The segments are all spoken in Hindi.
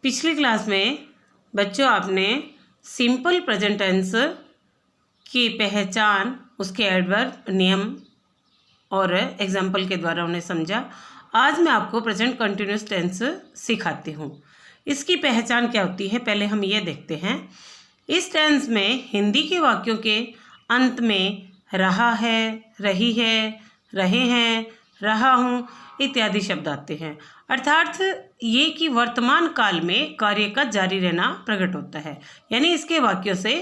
पिछली क्लास में बच्चों आपने सिंपल प्रेजेंट टेंस की पहचान, उसके एडवर्ब, नियम और एग्जाम्पल के द्वारा उन्हें समझा। आज मैं आपको प्रेजेंट कंटिन्यूस टेंस सिखाती हूँ। इसकी पहचान क्या होती है, पहले हम ये देखते हैं। इस टेंस में हिंदी के वाक्यों के अंत में रहा है, रही है, रहे हैं, रहा हूँ इत्यादि शब्द आते हैं। अर्थात ये कि वर्तमान काल में कार्य का जारी रहना प्रकट होता है, यानी इसके वाक्यों से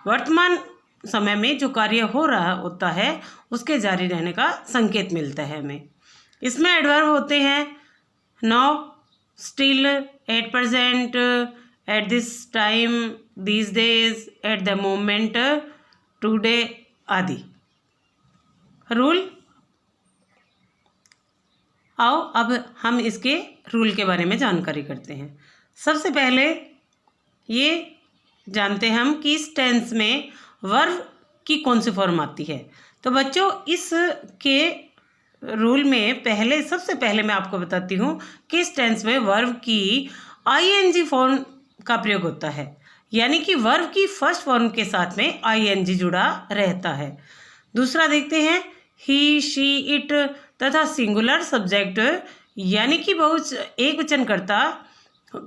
वर्तमान समय में जो कार्य हो रहा होता है उसके जारी रहने का संकेत मिलता है हमें। इसमें एडवर्ब होते हैं now, still, at present, at this time, these days, at the moment, today आदि। रूल, आओ अब हम इसके रूल के बारे में जानकारी करते हैं। सबसे पहले ये जानते हैं हम कि इस टेंस में वर्ब की कौन सी फॉर्म आती है। तो बच्चों इसके रूल में सबसे पहले मैं आपको बताती हूँ कि इस टेंस में वर्ब की आईएनजी फॉर्म का प्रयोग होता है, यानी कि वर्ब की फर्स्ट फॉर्म के साथ में आईएनजी जुड़ा रहता है। दूसरा देखते हैं, ही, शी, इट तथा सिंगुलर सब्जेक्ट यानी कि एक वचनकर्ता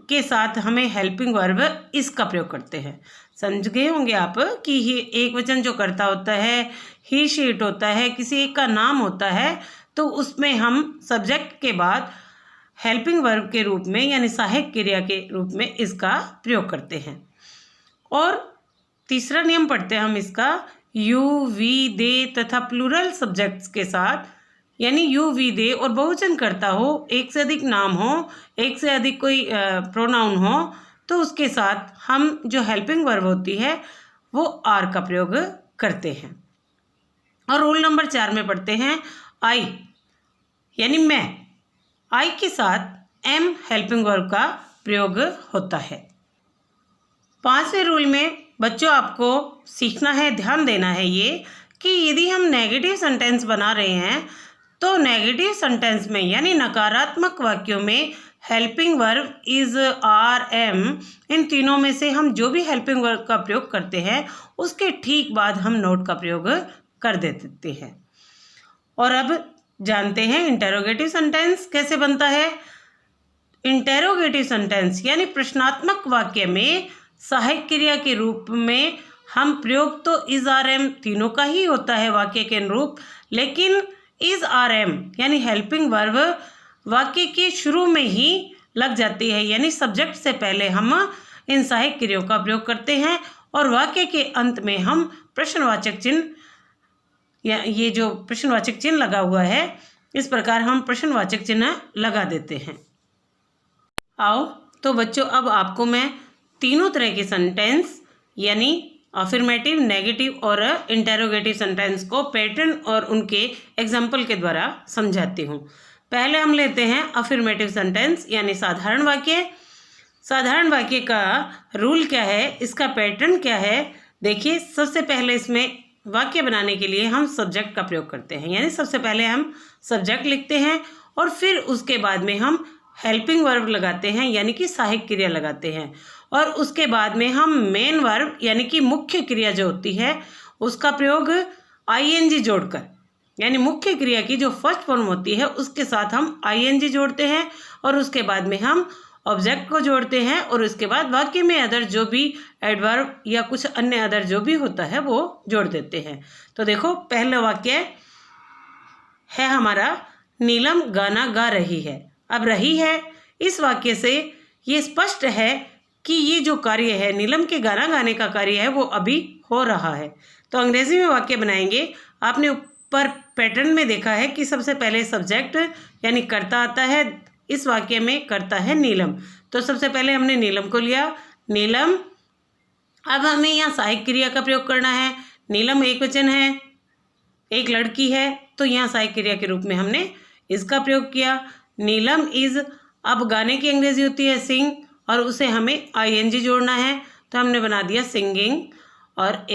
के साथ हमें हेल्पिंग वर्ब इसका प्रयोग करते हैं। समझ गए होंगे आप कि ही एक वचन जो करता होता है, ही, शी, इट होता है, किसी एक का नाम होता है, तो उसमें हम सब्जेक्ट के बाद हेल्पिंग वर्ब के रूप में यानी सहायक क्रिया के रूप में इसका प्रयोग करते हैं। और तीसरा नियम पढ़ते हैं हम इसका, यू, वी, दे तथा प्लूरल सब्जेक्ट्स के साथ, यानी यू, वी, दे और बहुवचन करता हो, एक से अधिक नाम हो, एक से अधिक कोई प्रोनाउन हो, तो उसके साथ हम जो हेल्पिंग वर्ब होती है वो आर का प्रयोग करते हैं। और रूल नंबर 4 में पढ़ते हैं, आई यानी मैं, आई के साथ एम हेल्पिंग वर्ब का प्रयोग होता है। 5वें रूल में बच्चों आपको सीखना है, ध्यान देना है ये कि यदि हम नेगेटिव सेंटेंस बना रहे हैं तो नेगेटिव सेंटेंस में यानी नकारात्मक वाक्यों में helping verb is, are, am, इन तीनों में से हम जो भी हेल्पिंग वर्ब का प्रयोग करते हैं उसके ठीक बाद हम नोट का प्रयोग कर देते हैं। और अब जानते हैं इंटेरोगेटिव सेंटेंस कैसे बनता है। इंटेरोगेटिव सेंटेंस यानी प्रश्नात्मक वाक्य में सहायक क्रिया के रूप में हम प्रयोग तो इज, आर, एम तीनों का ही होता है वाक्य के अनुरूप, लेकिन इज, आर, एम यानी हेल्पिंग वर्ब वाक्य के शुरू में ही लग जाती है, यानी सब्जेक्ट से पहले हम इन सहायक क्रियाओं का प्रयोग करते हैं और वाक्य के अंत में हम प्रश्नवाचक चिन्ह या ये जो प्रश्नवाचक चिन्ह लगा हुआ है इस प्रकार हम प्रश्नवाचक चिन्ह लगा देते हैं। आओ तो बच्चों अब आपको मैं तीनों तरह के सेंटेंस यानी अफर्मेटिव, नेगेटिव और इंटेरोगेटिव सेंटेंस को पैटर्न और उनके एग्जाम्पल के द्वारा समझाती हूँ। पहले हम लेते हैं अफर्मेटिव सेंटेंस यानी साधारण वाक्य। साधारण वाक्य का रूल क्या है, इसका पैटर्न क्या है। देखिए, सबसे पहले इसमें वाक्य बनाने के लिए हम सब्जेक्ट का प्रयोग करते हैं, यानी सबसे पहले हम सब्जेक्ट लिखते हैं और फिर उसके बाद में हम हेल्पिंग वर्ब लगाते हैं यानी कि सहायक क्रिया लगाते हैं, और उसके बाद में हम मेन वर्ब यानी कि मुख्य क्रिया जो होती है उसका प्रयोग आईएनजी जोड़कर, यानी मुख्य क्रिया की जो फर्स्ट फॉर्म होती है उसके साथ हम आईएनजी जोड़ते हैं और उसके बाद में हम ऑब्जेक्ट को जोड़ते हैं और उसके बाद वाक्य में अदर जो भी एडवर्ब या कुछ अन्य अदर जो भी होता है वो जोड़ देते हैं। तो देखो, पहला वाक्य है हमारा, नीलम गाना गा रही है। अब रही है, इस वाक्य से ये स्पष्ट है कि ये जो कार्य है नीलम के गाना गाने का कार्य है वो अभी हो रहा है। तो अंग्रेजी में वाक्य बनाएंगे। आपने ऊपर पैटर्न में देखा है कि सबसे पहले सब्जेक्ट यानी कर्ता आता है, इस वाक्य में कर्ता है नीलम, तो सबसे पहले हमने नीलम को लिया, नीलम। अब हमें यहाँ सहायक क्रिया का प्रयोग करना है। नीलम एक वचन है, एक लड़की है, तो यहाँ सहायक क्रिया के रूप में हमने इसका प्रयोग किया। नीलम इज, अब गाने की अंग्रेजी होती है सिंग और उसे हमें आईएनजी जोड़ना है, तो हमने बना दिया सिंगिंग, और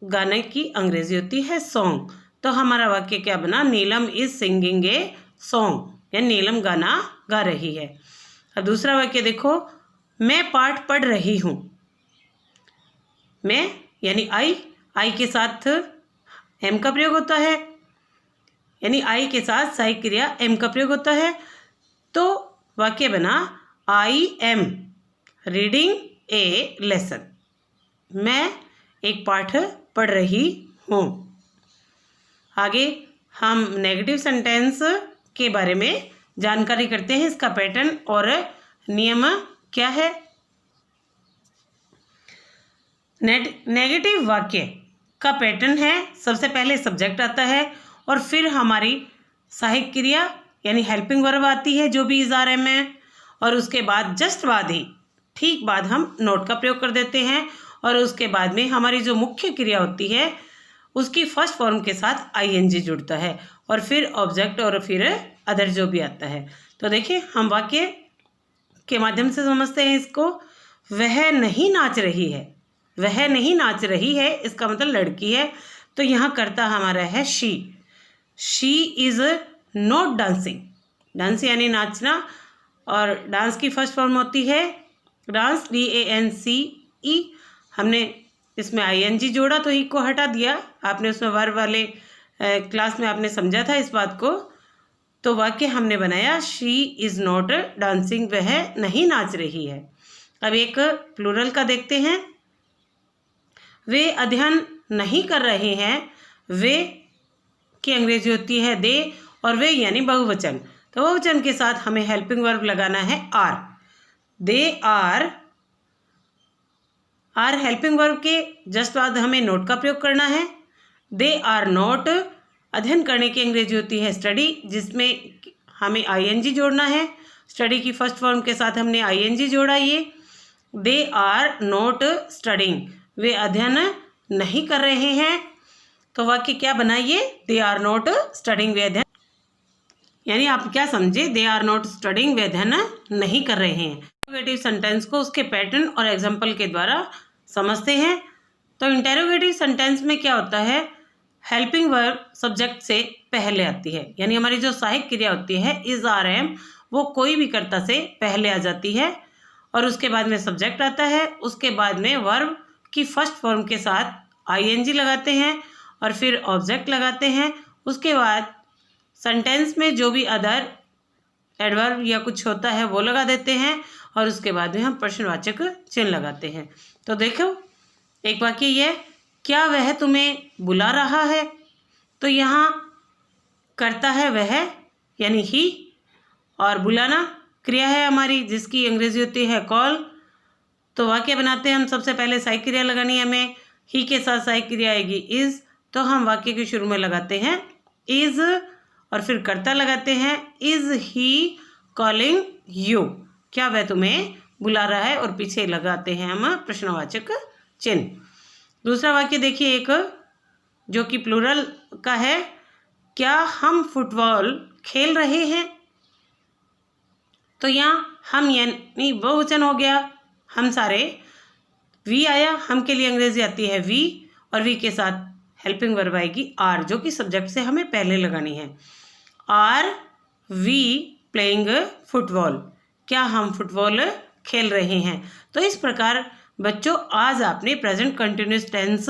गाने की अंग्रेजी होती है सॉन्ग, तो हमारा वाक्य क्या बना, नीलम इज सिंगिंग ए सॉन्ग, यानी नीलम गाना गा रही है। अब दूसरा वाक्य देखो, मैं पाठ पढ़ रही हूँ। मैं यानी आई के साथ एम का प्रयोग होता है, यानी आई के साथ सहायक क्रिया एम का प्रयोग होता है। तो वाक्य बना I am reading A lesson. मैं एक पाठ पढ़ रही हूँ। आगे हम नेगेटिव सेंटेंस के बारे में जानकारी करते हैं। इसका पैटर्न और नियम क्या है। नेगेटिव वाक्य का पैटर्न है, सबसे पहले सब्जेक्ट आता है और फिर हमारी सहायक क्रिया यानी हेल्पिंग वर्ब आती है जो भी इज आर एम है, और उसके बाद जस्ट बाद ही ठीक बाद हम नोट का प्रयोग कर देते हैं, और उसके बाद में हमारी जो मुख्य क्रिया होती है उसकी फर्स्ट फॉर्म के साथ आईएनजी जुड़ता है, और फिर ऑब्जेक्ट और फिर अदर जो भी आता है। तो देखिए हम वाक्य के माध्यम से समझते हैं इसको। वह नहीं नाच रही है, वह नहीं नाच रही है इसका मतलब लड़की है, तो यहाँ करता हमारा है she is not dancing. Dance यानी नाचना, और डांस की फर्स्ट फॉर्म होती है डांस, DANCE। हमने इसमें आईएनजी जोड़ा तो ई को हटा दिया, आपने उसमें वर्ब वाले क्लास में आपने समझा था इस बात को। तो वाक्य हमने बनाया शी इज़ नॉट डांसिंग, वह नहीं नाच रही है। अब एक प्लूरल का देखते हैं। वे अध्ययन नहीं कर रहे हैं, वे की अंग्रेजी होती है दे, और वे यानी बहुवचन। तो बहुवचन के साथ हमें हेल्पिंग वर्ब लगाना है are. They are helping verb के जस्ट बाद हमें नोट का प्रयोग करना है। दे आर नॉट अध्ययन करने की अंग्रेजी होती है स्टडी, जिसमें हमें आईएनजी जोड़ना है। स्टडी की फर्स्ट फॉर्म के साथ हमने आईएनजी जोड़ा। ये दे आर नॉट स्टडिंग, वे अध्ययन नहीं कर रहे हैं। तो वाक्य क्या बनाइए, दे आर नॉट स्टडिंग, वे अध्ययन, यानी आप क्या समझे, दे आर नॉट स्टडिंग, वे अध्ययन नहीं कर रहे हैं। इंटेरोगेटिव सेंटेंस को उसके पैटर्न और एग्जाम्पल के द्वारा समझते हैं। तो इंटेरोगेटिव सेंटेंस में क्या होता है, हेल्पिंग वर्ब सब्जेक्ट से पहले आती है, यानी हमारी जो सहायक क्रिया होती है इज आर एम, वो कोई भी कर्ता से पहले आ जाती है, और उसके बाद में सब्जेक्ट आता है। उसके बाद में वर्ब की फर्स्ट फॉर्म के साथ आईएनजी लगाते हैं और फिर ऑब्जेक्ट लगाते हैं। उसके बाद सेंटेंस में जो भी अदर एडवर्ब या कुछ होता है वो लगा देते हैं, और उसके बाद में हम प्रश्नवाचक चिन्ह लगाते हैं। तो देखो एक वाक्य ये, क्या वह तुम्हें बुला रहा है। तो यहाँ करता है वह यानी ही, और बुलाना क्रिया है हमारी जिसकी अंग्रेजी होती है कॉल। तो वाक्य बनाते हैं हम, सबसे पहले सहायक क्रिया लगानी है हमें, ही के साथ सहायक क्रिया आएगी इज। तो हम वाक्य के शुरू में लगाते हैं इज, और फिर कर्ता लगाते हैं इज ही कॉलिंग यू, क्या वह तुम्हें बुला रहा है, और पीछे लगाते हैं हम प्रश्नवाचक चिन्ह। दूसरा वाक्य देखिए एक जो कि प्लूरल का है, क्या हम फुटबॉल खेल रहे हैं। तो यहाँ हम यानी बहुवचन हो गया, हम सारे, वी आया, हम के लिए अंग्रेजी आती है वी, और वी के साथ हेल्पिंग वर्ब आएगी आर, जो कि सब्जेक्ट से हमें पहले लगानी है। आर वी प्लेइंग फुटबॉल, क्या हम फुटबॉल खेल रहे हैं। तो इस प्रकार बच्चों आज आपने प्रेजेंट कंटिन्यूअस टेंस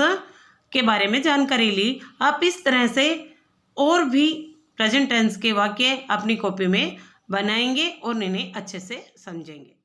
के बारे में जानकारी ली। आप इस तरह से और भी प्रेजेंट टेंस के वाक्य अपनी कॉपी में बनाएंगे और इन्हें अच्छे से समझेंगे।